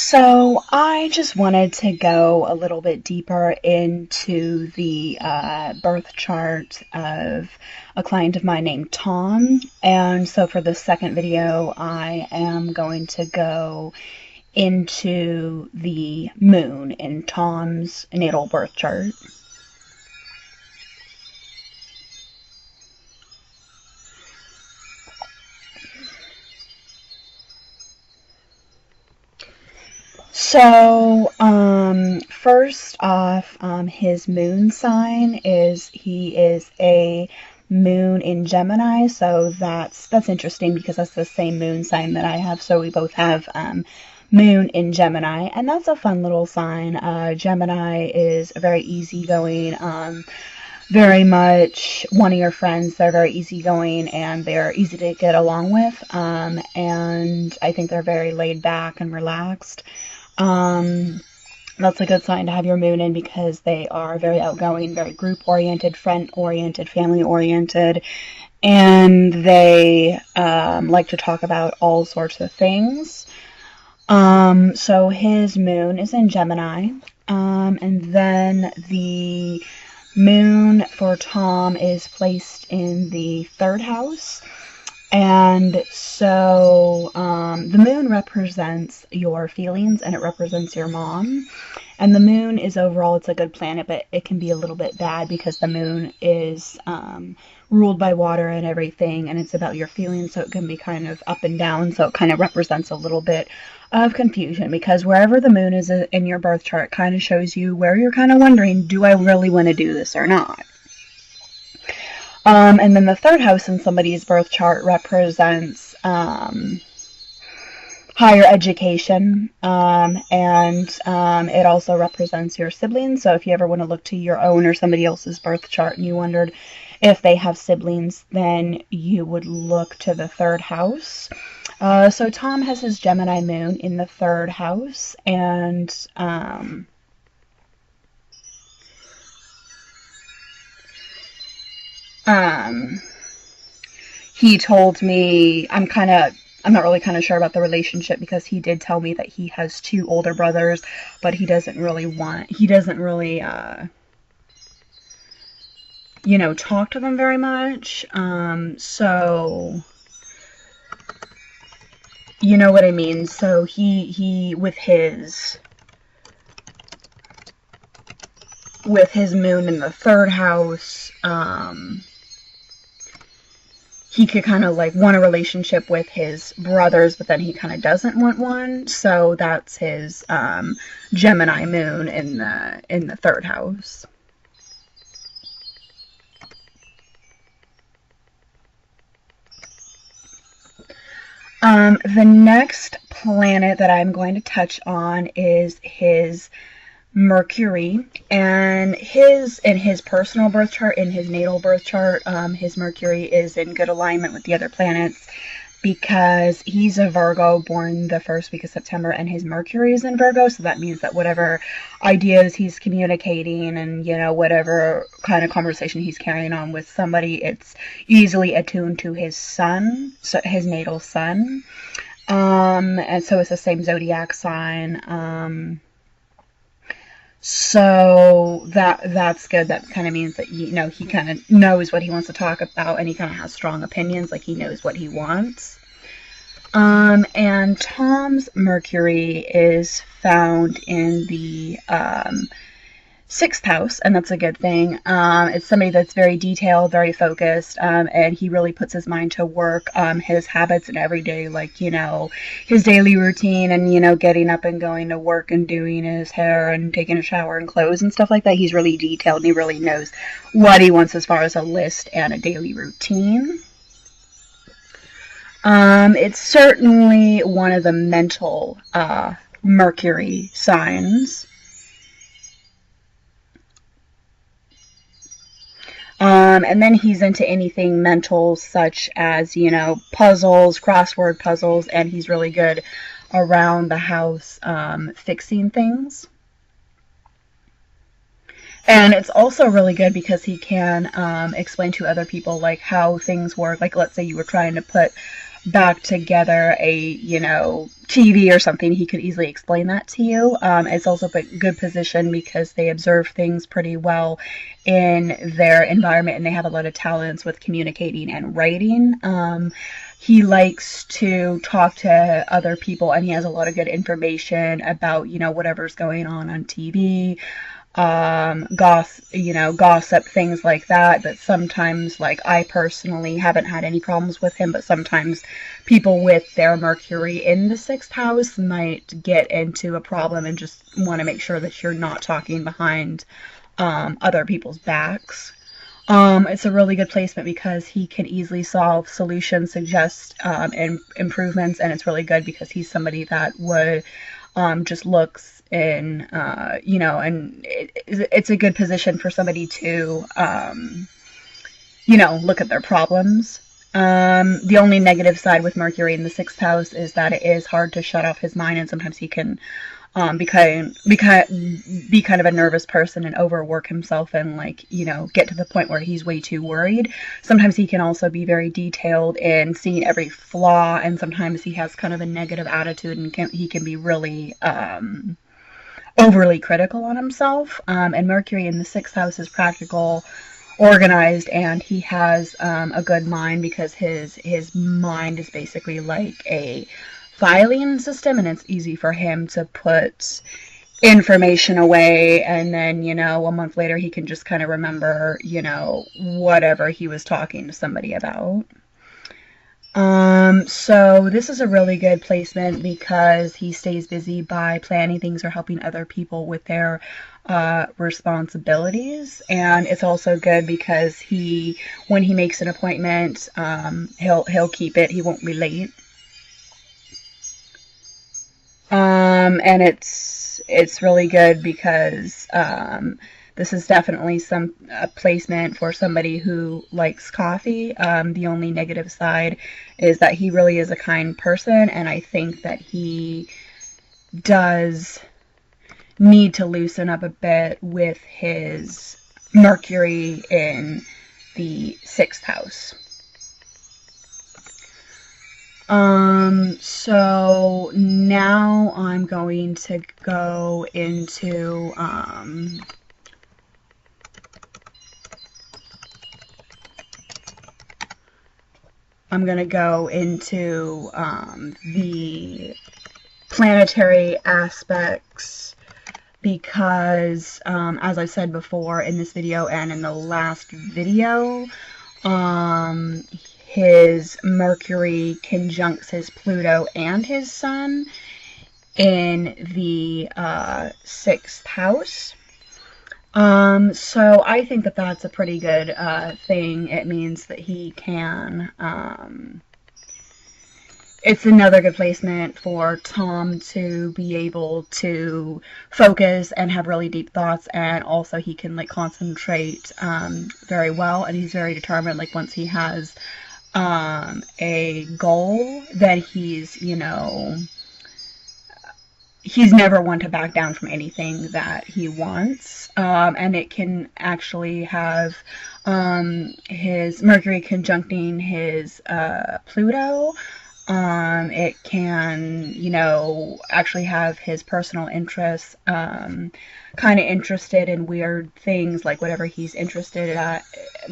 So I just wanted to go a little bit deeper into the birth chart of a client of mine named Tom. And so for the second video, I am going to go into the moon in Tom's natal birth chart. So, first off, his moon sign is he is a moon in Gemini, so that's interesting because that's the same moon sign that I have. So we both have moon in Gemini, and that's a fun little sign. Gemini is very easygoing. Very much one of your friends. They're very easygoing and they're easy to get along with. And I think they're very laid back and relaxed. That's a good sign to have your moon in because they are very outgoing, very group-oriented, friend-oriented, family-oriented, and they like to talk about all sorts of things. So his moon is in Gemini, and then the moon for Tom is placed in the third house. And so the moon represents your feelings and it represents your mom. And the moon is overall, it's a good planet, but it can be a little bit bad because the moon is ruled by water and everything, and it's about your feelings, so it can be kind of up and down. So it kind of represents a little bit of confusion because wherever the moon is in your birth chart kind of shows you where you're kind of wondering, do I really want to do this or not? And then the third house in somebody's birth chart represents higher education, and it also represents your siblings. So if you ever want to look to your own or somebody else's birth chart and you wondered if they have siblings, then you would look to the third house. So Tom has his Gemini moon in the third house, and he told me, I'm not really kind of sure about the relationship because he did tell me that he has two older brothers, but he doesn't really, talk to them very much. So, you know what I mean? So he with his moon in the third house, he could kind of like want a relationship with his brothers, but then he kind of doesn't want one. So that's his Gemini moon in the third house. The next planet that I'm going to touch on is his Mercury, and in his personal birth chart, in his natal birth chart, his Mercury is in good alignment with the other planets because he's a Virgo, born the first week of September, and his Mercury is in Virgo, so that means that whatever ideas he's communicating and, whatever kind of conversation he's carrying on with somebody, it's easily attuned to his sun, so his natal sun, and so it's the same zodiac sign. So that's good. That kind of means that, he kind of knows what he wants to talk about and he kind of has strong opinions, like he knows what he wants. And Tom's Mercury is found in the sixth house, and that's a good thing. It's somebody that's very detailed, very focused, and he really puts his mind to work. His habits and everyday, like, his daily routine and, getting up and going to work and doing his hair and taking a shower and clothes and stuff like that. He's really detailed and he really knows what he wants as far as a list and a daily routine. It's certainly one of the mental Mercury signs. And then he's into anything mental, such as, puzzles, crossword puzzles, and he's really good around the house fixing things. And it's also really good because he can explain to other people, like, how things work. Like, let's say you were trying to put back together a, TV or something, he could easily explain that to you. It's also a good position because they observe things pretty well in their environment, and they have a lot of talents with communicating and writing. He likes to talk to other people, and he has a lot of good information about, whatever's going on TV, gossip, things like that. But sometimes, like, I personally haven't had any problems with him, but sometimes people with their Mercury in the sixth house might get into a problem and just want to make sure that you're not talking behind other people's backs. It's a really good placement because he can easily solve solutions, suggest improvements, and it's really good because he's somebody that would just looks in, and it's a good position for somebody to, look at their problems. The only negative side with Mercury in the sixth house is that it is hard to shut off his mind, and sometimes he can be kind of a nervous person and overwork himself and, get to the point where he's way too worried. Sometimes he can also be very detailed in seeing every flaw, and sometimes he has kind of a negative attitude, and he can be really overly critical on himself. And Mercury in the sixth house is practical, organized, and he has a good mind because his mind is basically like a filing system, and it's easy for him to put information away, and then, a month later he can just kind of remember, whatever he was talking to somebody about. So this is a really good placement because he stays busy by planning things or helping other people with their responsibilities. And it's also good because when he makes an appointment, he'll keep it. He won't be late. And it's really good because this is definitely a placement for somebody who likes coffee. The only negative side is that he really is a kind person, and I think that he does need to loosen up a bit with his Mercury in the sixth house. So now I'm going to go into, the planetary aspects because, as I said before in this video and in the last video, his Mercury conjuncts his Pluto and his Sun in the sixth house. So I think that that's a pretty good thing. It means that he can, it's another good placement for Tom to be able to focus and have really deep thoughts, and also he can concentrate very well, and he's very determined. Once he has a goal, that he's never one to back down from anything that he wants. And it can actually have his Mercury conjuncting his Pluto. It can, actually have his personal interests, kind of interested in weird things, like whatever he's interested in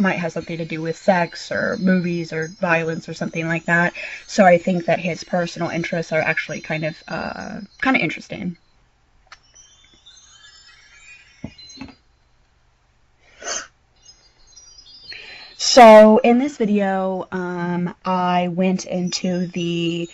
might have something to do with sex or movies or violence or something like that. So I think that his personal interests are actually kind of interesting. So in this video, I went into the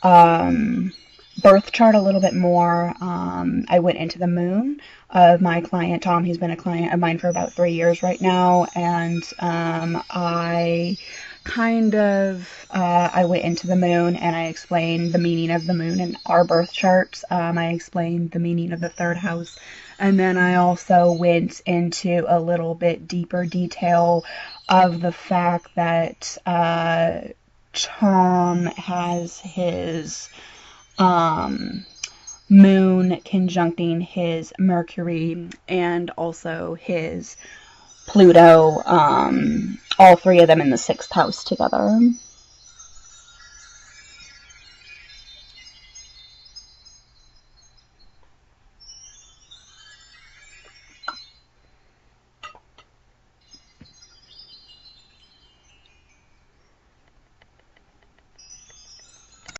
birth chart a little bit more. I went into the moon of my client Tom. He's been a client of mine for about 3 years right now, and I went into the moon and I explained the meaning of the moon in our birth charts. I explained the meaning of the third house, and then I also went into a little bit deeper detail of the fact that Tom has his moon conjuncting his Mercury and also his Pluto, all three of them in the sixth house together.